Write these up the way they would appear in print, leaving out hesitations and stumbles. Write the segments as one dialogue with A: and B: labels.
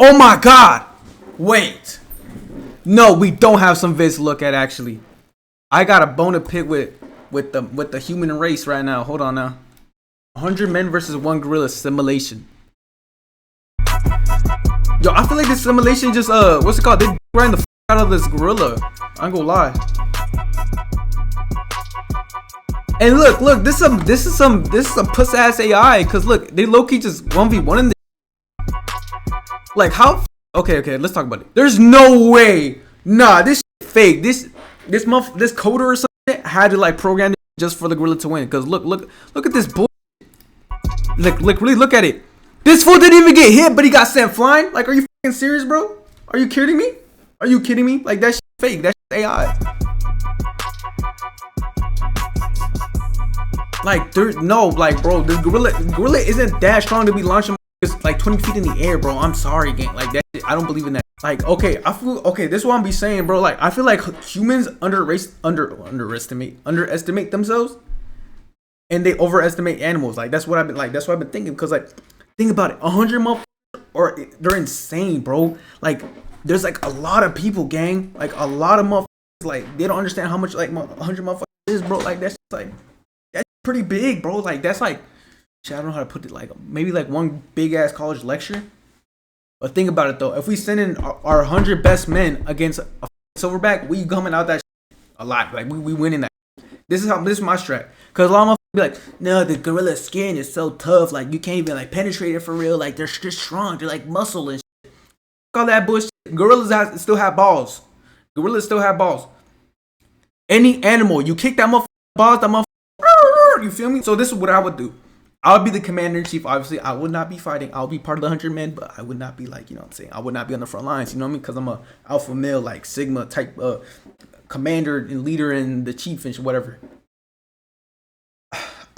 A: Oh my god! Wait. No, we don't have some vids to look at actually. I got a bone to pick with the human race right now. Hold on now. 100 men versus 1 gorilla simulation. Yo, I feel like this simulation just what's it called? They ran the out of this gorilla. I ain't gonna lie. And look, this is some puss ass AI. Cause look, they low key just 1v1 in the like how. Okay, let's talk about it. There's no way. Nah, this shit fake. This coder or something had to like program it just for the gorilla to win. Cause look at this bull. Really look at it. This fool didn't even get hit, but he got sent flying. Like, are you fucking serious, bro? Are you kidding me? Are you kidding me? Like, that shit fake. That shit AI. Like, there's no, like, bro, this gorilla isn't that strong to be launching like 20 feet in the air, bro. I'm sorry, gang. Like, that shit, I don't believe in that. Like, okay, this is what I'm be saying, bro. Like, I feel like humans underestimate themselves. And they overestimate animals. Like that's what I've been thinking. Cause like, think about it. 100 motherfuckers, or they're insane, bro. Like, there's like a lot of people, gang. Like a lot of motherfuckers. Like they don't understand how much like 100 motherfuckers is, bro. Like that's pretty big, bro. Like that's like, shit, I don't know how to put it. Like maybe like one big ass college lecture. But think about it though. If we send in our 100 best men against a silverback, we coming out that shit a lot. Like we winning that. This is my strat. Cause a lot of motherfuckers be like, no, the gorilla skin is so tough, like you can't even like penetrate it for real. Like they're just strong, they're like muscle and shit. All that bullshit. Gorillas still have balls. Gorillas still have balls. Any animal, you kick that motherfucker balls, that motherfucker. You feel me? So this is what I would do. I would be the commander in chief. Obviously, I would not be fighting. I'll be part of the 100 men, but I would not be like, you know what I'm saying? I would not be on the front lines. You know what I mean? Because I'm a alpha male, like Sigma type commander and leader and the chief and whatever.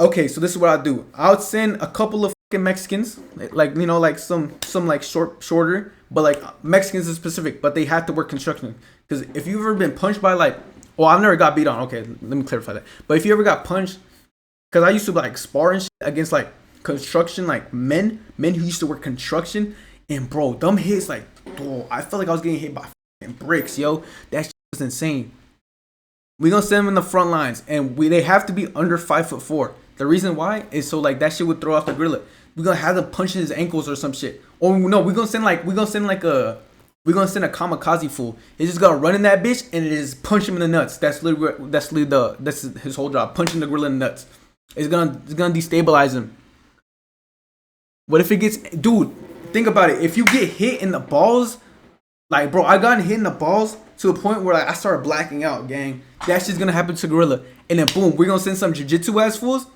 A: Okay, so this is what I'll do. I'll send a couple of fucking Mexicans, like you know, like some like shorter, but like Mexicans is specific, but they have to work construction. Because if you've ever been punched by like, well, I've never got beat on. Okay, let me clarify that. But if you ever got punched, because I used to like spar and shit against like construction, like men who used to work construction, and bro, them hits like, bro, I felt like I was getting hit by fucking bricks, yo. That shit was insane. We gonna send them in the front lines, and they have to be under 5'4". The reason why is so like that shit would throw off the gorilla. We're gonna have them punching his ankles or some shit. Or no, we're gonna send a kamikaze fool. He's just gonna run in that bitch and it is punch him in the nuts. That's his whole job, punching the gorilla in the nuts. It's gonna destabilize him. What if it gets, dude? Think about it. If you get hit in the balls, like bro, I got hit in the balls to a point where like I started blacking out, gang. That shit's gonna happen to gorilla, and then boom, we're gonna send some jiu-jitsu ass fools.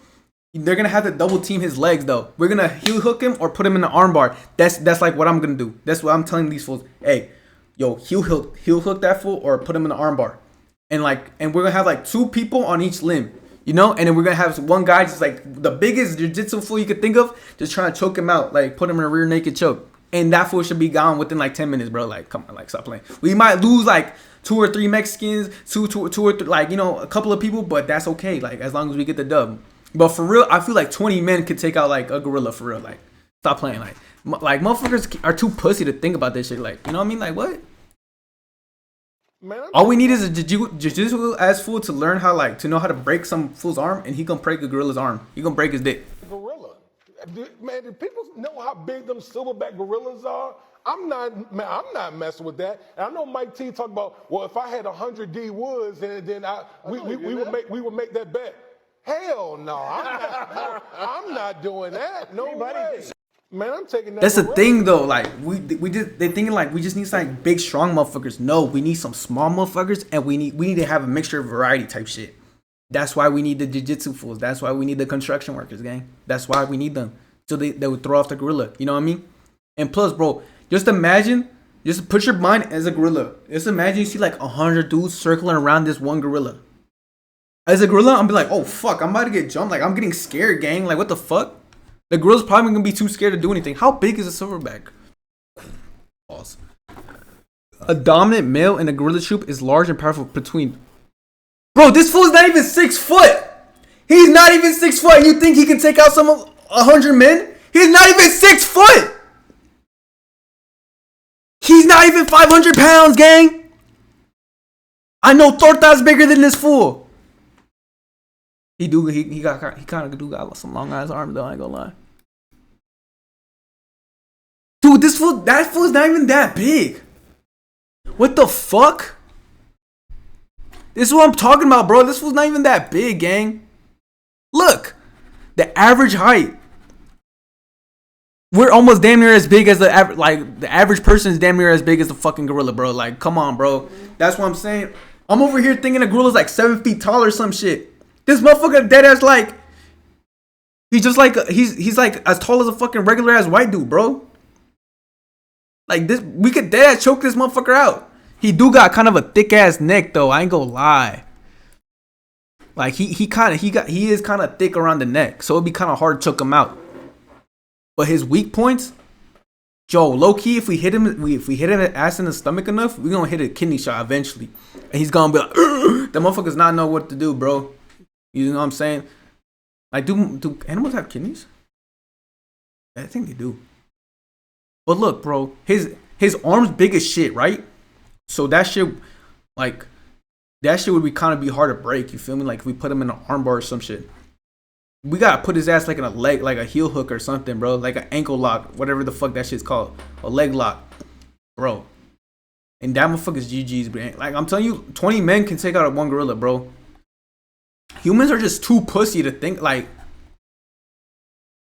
A: They're gonna have to double team his legs though. We're gonna heel hook him or put him in the armbar. That's like what I'm gonna do. That's what I'm telling these fools. Hey, yo, heel hook that fool or put him in the armbar. And we're gonna have like 2 people on each limb, you know. And then we're gonna have one guy just like the biggest jiu-jitsu fool you could think of, just trying to choke him out, like put him in a rear naked choke. And that fool should be gone within like 10 minutes, bro. Like, come on, like stop playing. We might lose like 2 or 3 Mexicans, two or 3, like you know, a couple of people, but that's okay. Like as long as we get the dub. But for real, I feel like 20 men could take out like a gorilla for real. Like, stop playing. Like motherfuckers are too pussy to think about this shit. Like, you know what I mean? Like, what? Man, all we need is a jiu-jitsu ass fool to learn how to know how to break some fool's arm, and he gonna break a gorilla's arm. He gonna break his dick.
B: Gorilla, man. Do people know how big them silverback gorillas are? I'm not messing with that. And I know Mike T talked about, well, if I had 100 D Woods, then we would make that bet. Hell no, I'm not doing that. No way. Man, I'm taking that.
A: That's the thing though. Like they thinking like we just need some like big strong motherfuckers. No, we need some small motherfuckers, and we need to have a mixture of variety type shit. That's why we need the jiu-jitsu fools. That's why we need the construction workers, gang. That's why we need them. So they would throw off the gorilla. You know what I mean? And plus, bro, just put your mind as a gorilla. Just imagine you see like 100 dudes circling around this one gorilla. As a gorilla, I'm be like, oh fuck, I'm about to get jumped. Like I'm getting scared, gang. Like what the fuck? The gorilla's probably gonna be too scared to do anything. How big is a silverback? Pause. A dominant male in a gorilla troop is large and powerful between. Bro, this fool's not even 6 foot. He's not even 6 foot. You think he can take out 100 men? He's not even 6 foot. not even 500 pounds, gang. I know Torta's bigger than this fool. He kind of do got some long ass arms though. I ain't gonna lie. Dude, that fool's not even that big. What the fuck? This is what I'm talking about, bro. This fool's not even that big, gang. Look, the average height. We're almost damn near as big as the average. Like the average person is damn near as big as the fucking gorilla, bro. Like, come on, bro. That's what I'm saying. I'm over here thinking a gorilla's like 7 feet tall or some shit. This motherfucker dead ass like. He's just like he's like as tall as a fucking regular ass white dude, bro. Like this, we could dead ass choke this motherfucker out. He do got kind of a thick ass neck though. I ain't gonna lie. Like he is kind of thick around the neck, so it'd be kind of hard to choke him out. But his weak points, Joe, low key, if we hit him ass in the stomach enough, we gonna hit a kidney shot eventually, and he's gonna be like, the motherfuckers not know what to do, bro. You know what I'm saying? Like, do animals have kidneys? I think they do. But look, bro, his arms big as shit, right? So that shit would be kind of be hard to break. You feel me? Like if we put him in an armbar or some shit, we gotta put his ass like in a leg, like a heel hook or something, bro. Like an ankle lock, whatever the fuck that shit's called, a leg lock, bro. And that motherfucker's GG's, bro. Like I'm telling you, 20 men can take out one gorilla, bro. Humans are just too pussy to think like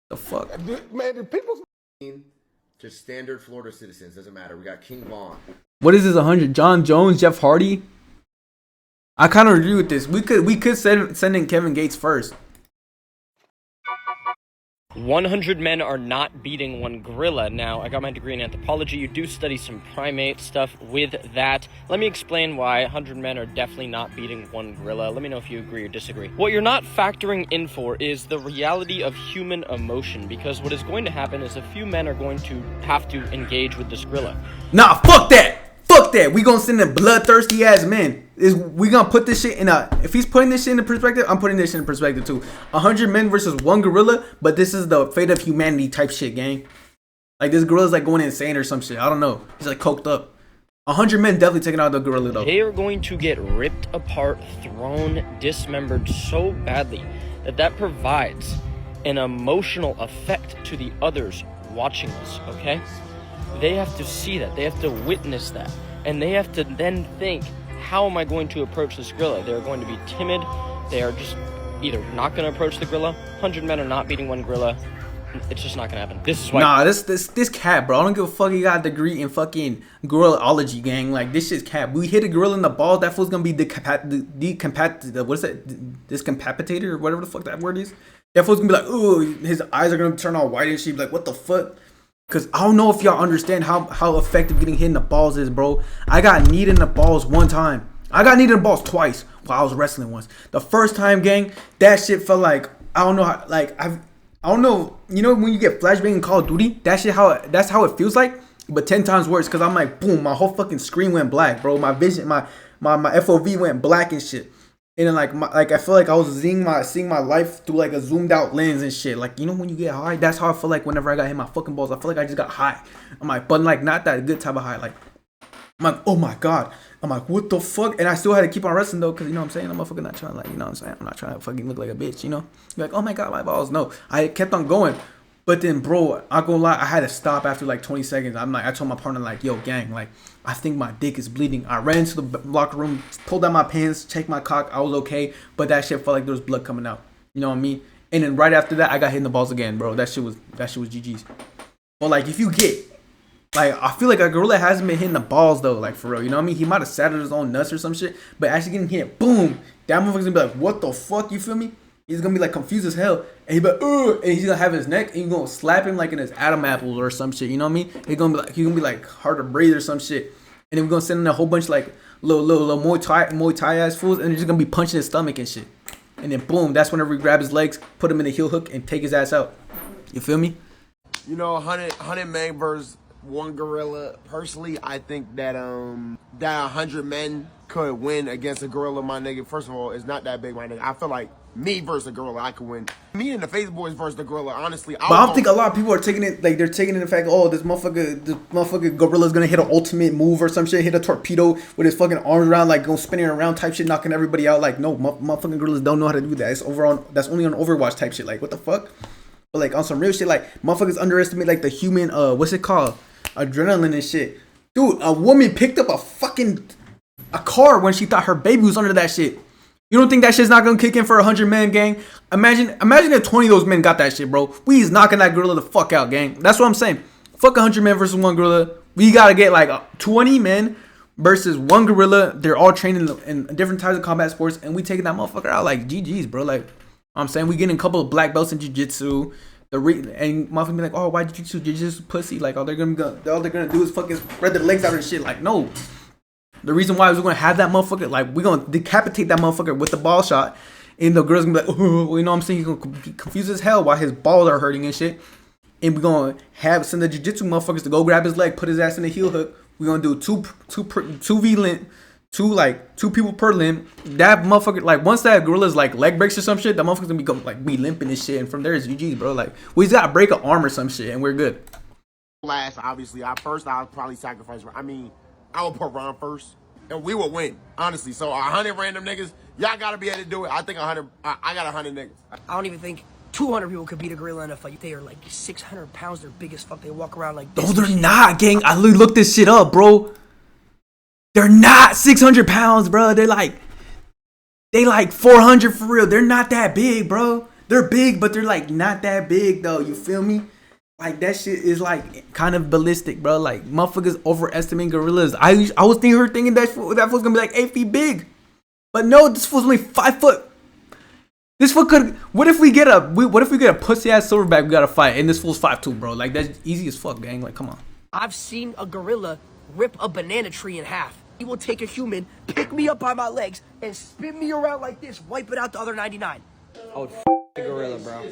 A: the fuck.
B: Man, the people.
C: Just standard Florida citizens, doesn't matter. We got King Von.
A: What is this? 100? John Jones, Jeff Hardy. I kind of agree with this. We could send in Kevin Gates first.
D: 100 men are not beating one gorilla. Now, I got my degree in anthropology. You do study some primate stuff with that. Let me explain why 100 men are definitely not beating one gorilla. Let me know if you agree or disagree. What you're not factoring in for is the reality of human emotion, because what is going to happen is a few men are going to have to engage with this gorilla.
A: Nah, fuck that. Fuck that. We gonna send in bloodthirsty ass men. We gonna put this shit in if he's putting this shit into perspective, I'm putting this shit in perspective too. 100 men versus one gorilla, but this is the fate of humanity type shit, gang. Like this gorilla's like going insane or some shit. I don't know. He's like coked up. 100 men definitely taking out the gorilla though.
D: They are going to get ripped apart, thrown, dismembered so badly that provides an emotional effect to the others watching this, okay? They have to see that. They have to witness that. And they have to then think, how am I going to approach this gorilla? They're going to be timid. They are just either not going to approach the gorilla. 100 men are not beating one gorilla. It's just not going to happen. This is why.
A: Nah, this cat, bro. I don't give a fuck. He got a degree in fucking gorillaology, gang. Like, this shit's cat. We hit a gorilla in the balls. That fool's going to be what is that? Discompacitated or whatever the fuck that word is. That fool's going to be like, ooh, his eyes are going to turn all white and shit. Like, what the fuck? Because I don't know if y'all understand how effective getting hit in the balls is, bro. I got kneed in the balls one time. I got kneed in the balls twice while I was wrestling once. The first time, gang, that shit felt like, I don't know how, like, I don't know. You know when you get flashbang in Call of Duty? That's how it feels like, but 10 times worse. Because I'm like, boom, my whole fucking screen went black, bro. My vision, my FOV went black and shit. And then like I feel like I was seeing my life through like a zoomed out lens and shit. Like, you know when you get high, that's how I feel like whenever I got hit my fucking balls. I feel like I just got high. I'm like, but like not that good type of high. Like I'm like, oh my god. I'm like, what the fuck? And I still had to keep on wrestling though, because you know what I'm saying? I'm motherfucking not trying to, like, you know what I'm saying? I'm not trying to fucking look like a bitch, you know? You're like, oh my god, my balls. No. I kept on going. But then, bro, I gonna lie, I had to stop after like 20 seconds. I told my partner, like, yo, gang, like, I think my dick is bleeding. I ran to the locker room, pulled out my pants, checked my cock. I was okay, but that shit felt like there was blood coming out. You know what I mean? And then right after that, I got hit in the balls again, bro. That shit was GG's. But like, if you get, like, I feel like a gorilla hasn't been hitting the balls though, like for real. You know what I mean? He might have sat on his own nuts or some shit, but actually getting hit, boom, that motherfucker's gonna be like, what the fuck? You feel me? He's gonna be like confused as hell, and he's like, and he's gonna have his neck, and he's gonna slap him like in his Adam apples or some shit. You know what I mean? He's gonna be like hard to breathe or some shit, and then we're gonna send in a whole bunch of like little Muay Thai ass fools, and they're just gonna be punching his stomach and shit. And then boom, that's whenever we grab his legs, put him in the heel hook, and take his ass out. You feel me?
C: You know, 100 men versus one gorilla. Personally, I think that 100 men could win against a gorilla, my nigga. First of all, it's not that big, my nigga. I feel like me versus a gorilla, I could win. Me and the Face Boys versus the gorilla, honestly.
A: But I don't think a lot of people are taking it like they're taking it the fact, oh, this motherfucker gorilla's gonna hit an ultimate move or some shit, hit a torpedo with his fucking arms around, like go spinning around type shit, knocking everybody out. Like, no, motherfucking gorillas don't know how to do that. That's only on Overwatch type shit. Like, what the fuck? But like on some real shit, like motherfuckers underestimate like the human what's it called? Adrenaline and shit. Dude, a woman picked up a car when she thought her baby was under that shit. You don't think that shit's not gonna kick in for 100 men, gang? Imagine if 20 of those men got that shit, bro. We is knocking that gorilla the fuck out, gang. That's what I'm saying. Fuck 100 men versus one gorilla. We gotta get like 20 men versus one gorilla. They're all trained in different types of combat sports, and we taking that motherfucker out like GG's, bro. Like I'm saying, we getting a couple of black belts in jiu-jitsu. And motherfuckers be like, oh, why jiu-jitsu pussy? Like all they're gonna do is fucking spread their legs out and shit. Like no. The reason why is we're gonna have that motherfucker, like we're gonna decapitate that motherfucker with the ball shot, and the girl's gonna be like, oh, you know what I'm saying? He's gonna be confused as hell while his balls are hurting and shit. And we're gonna send the jiu-jitsu motherfuckers to go grab his leg, put his ass in the heel hook. We're gonna do two people per limb. That motherfucker, like once that gorilla's like leg breaks or some shit, that motherfucker's gonna be limping and shit. And from there it's GG's, bro. Like we just gotta break an arm or some shit, and we're good.
C: Last, obviously, I'll probably sacrifice. I mean, I would put Ron first, and we would win, honestly. So 100 random niggas, y'all gotta be able to do it. I think 100. I got 100 niggas.
E: I don't even think 200 people could beat a gorilla in a fight. They are like 600 pounds. They're big as fuck. They walk around like this.
A: No, they're not, gang. I looked this shit up, bro. They're not 600 pounds, bro. They like 400 for real. They're not that big, bro. They're big, but they're like not that big though. You feel me? Like that shit is like kind of ballistic, bro. Like motherfuckers overestimating gorillas. I was thinking that fool's gonna be like 8 feet big, but no, this fool's only 5 foot. This fool could. What if we get a pussy ass silverback? We gotta fight, and this fool's 5'2", bro. Like that's easy as fuck, gang. Like come on.
E: I've seen a gorilla rip a banana tree in half. He will take a human, pick me up by my legs, and spin me around like this, wipe it out the other 99.
F: I would the gorilla, bro.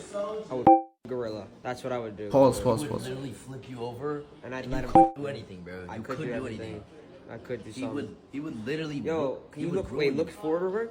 F: I would gorilla. That's what I would do.
A: Pause.
G: He would literally flip you over,
F: and I'd
G: and
F: let
G: you
F: him
G: couldn't do anything, bro.
F: I
G: You
F: could
G: couldn't
F: do
G: do
F: everything.
G: anything.
F: I could do
G: He
F: something.
G: would literally.
F: Yo, can you look forward over?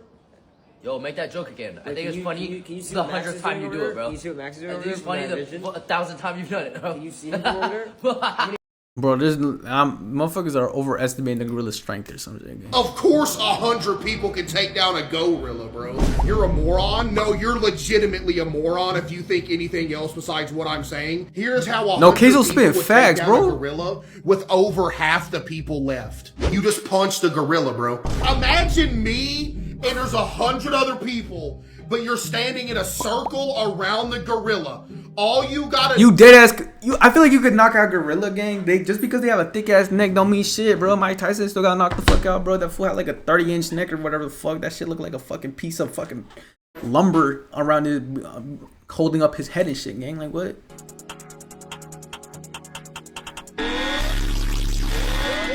G: Yo, make that joke again. I think it's funny.
F: Can you see
G: the
F: what Max is
G: 100th time
F: doing
G: you
F: over
G: do it, bro.
F: Can you see what Max is doing
G: I
F: over
G: think it's
F: there
G: funny
F: from
G: the
F: that
G: 1,000 times you've done it, bro.
F: Can you see him over there?
A: Bro, motherfuckers are overestimating the gorilla's strength or something.
H: Of course 100 people can take down a gorilla, bro. You're a moron? No, you're legitimately a moron if you think anything else besides what I'm saying. Here's how 100
A: No, Keizo
H: people
A: spit
H: would
A: facts,
H: take down
A: bro.
H: a gorilla with over half the people left. You just punched a gorilla, bro. Imagine me and there's 100 other people, but you're standing in a circle around the gorilla. All you gotta
A: dead ass. I feel like you could knock out gorilla, gang. Just because they have a thick ass neck don't mean shit, bro. Mike Tyson still got knocked the fuck out, bro. That fool had like a 30-inch neck or whatever the fuck. That shit looked like a fucking piece of fucking lumber around it, holding up his head and shit, gang. Like what?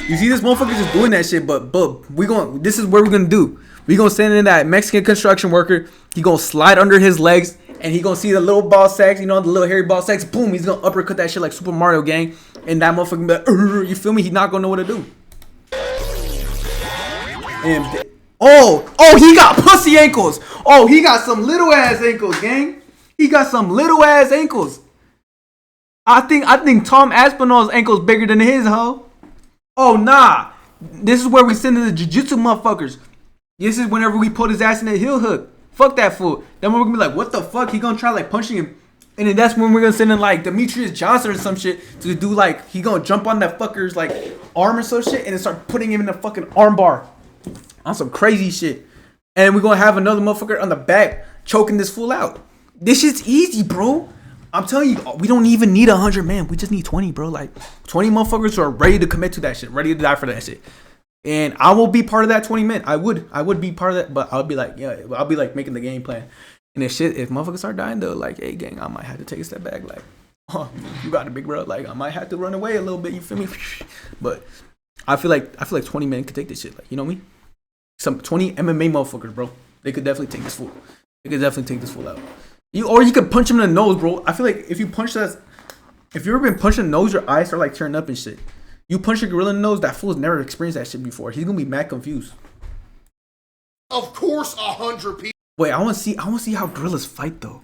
A: You see this motherfucker just doing that shit, but this is what we're gonna do. We gonna send in that Mexican construction worker. He gonna slide under his legs, and he gonna see the little ball sacks, you know, the little hairy ball sacks. Boom, he's gonna uppercut that shit like Super Mario, gang. And that motherfucker be like, you feel me? He not gonna know what to do. And oh, he got pussy ankles. Oh, he got some little ass ankles, gang. He got some little ass ankles. I think Tom Aspinall's ankles bigger than his, ho. Oh nah, this is where we send in the jiu-jitsu motherfuckers. This is whenever we put his ass in the heel hook. Fuck that fool. Then we're gonna be like, what the fuck? He gonna try like punching him. And then that's when we're gonna send in like Demetrius Johnson or some shit to do like, he gonna jump on that fucker's like arm or some shit and then start putting him in the fucking arm bar. On some crazy shit. And we're gonna have another motherfucker on the back choking this fool out. This shit's easy, bro. I'm telling you, we don't even need 100 men. We just need 20, bro. Like 20 motherfuckers who are ready to commit to that shit, ready to die for that shit. And I will be part of that 20 men. I would be part of that, but I'll be like, yeah, I'll be like making the game plan. And if motherfuckers start dying though, like, hey gang, I might have to take a step back. Like, oh, you got it, big bro. Like, I might have to run away a little bit. You feel me? But I feel like 20 men could take this shit. Like, you know me? Some 20 MMA motherfuckers, bro. They could definitely take this fool. They could definitely take this fool out. Or you could punch him in the nose, bro. I feel like if you punch that, if you've ever been punched in the nose, your eyes start like turning up and shit. You punch a gorilla in the nose, that fool's never experienced that shit before. He's gonna be mad confused.
H: Of course 100 people
A: Wait, I want to see how gorillas fight though.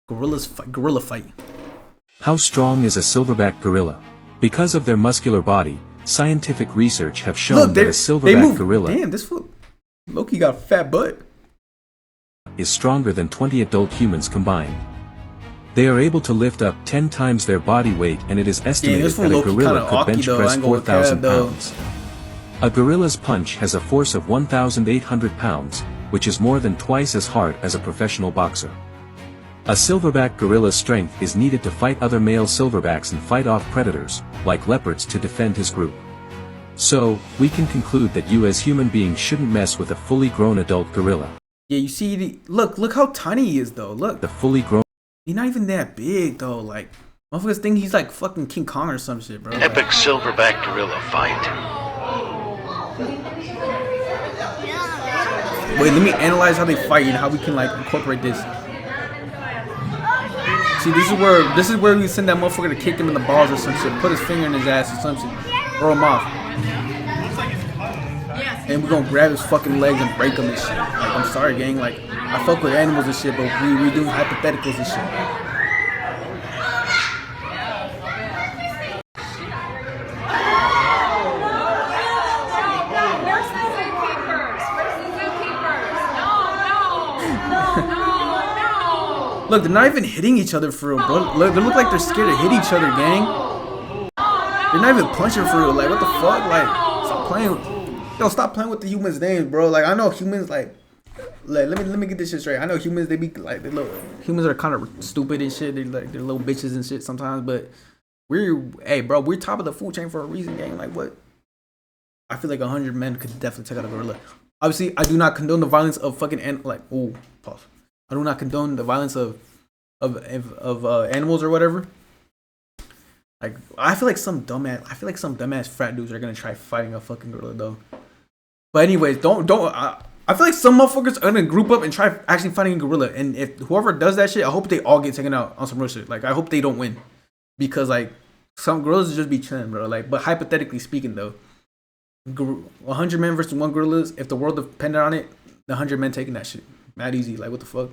A: Gorilla fight.
I: How strong is a silverback gorilla? Because of their muscular body, scientific research have shown that a silverback gorilla
A: Damn, this fool Loki got a fat butt.
I: is stronger than 20 adult humans combined. They are able to lift up 10 times their body weight, and it is estimated that a gorilla could bench press 4,000 pounds. A gorilla's punch has a force of 1,800 pounds, which is more than twice as hard as a professional boxer. A silverback gorilla's strength is needed to fight other male silverbacks and fight off predators, like leopards, to defend his group. So, we can conclude that you as human beings shouldn't mess with a fully grown adult gorilla.
A: Yeah, you see, look how tiny he is though. Look,
I: The fully grown
A: he's not even that big though. Like, motherfuckers think he's like fucking King Kong or some shit, bro.
J: Epic silverback gorilla fight.
A: Wait, let me analyze how they fight and how we can like incorporate this. See, this is where we send that motherfucker to kick him in the balls or some shit, put his finger in his ass or some shit, throw him off. And we're gonna grab his fucking legs and break him and shit. Like, I'm sorry, gang. Like, I fuck with animals and shit, but we do hypotheticals and shit. Look, they're not even hitting each other for real, bro. Look, they look like they're scared to hit each other, gang. They're not even punching for real. Like, what the fuck? Like, stop playing. Yo, stop playing with the humans' names, bro. Like, I know humans, like let me get this shit straight. I know humans, they be like, humans are kind of stupid and shit. They're little bitches and shit sometimes, but hey, bro, we're top of the food chain for a reason, gang. Like, what? I feel like 100 men could definitely take out a gorilla. Obviously, I do not condone the violence of fucking pause. I do not condone the violence of animals or whatever. Like, I feel like some dumbass frat dudes are gonna try fighting a fucking gorilla though. But anyways, I feel like some motherfuckers are gonna group up and try actually fighting a gorilla. And if whoever does that shit, I hope they all get taken out on some real shit. Like, I hope they don't win, because like some gorillas just be chilling, bro. Like, but hypothetically speaking though, 100 men versus one gorillas. If the world depended on it, the 100 men taking that shit. Mad easy. Like, what the fuck?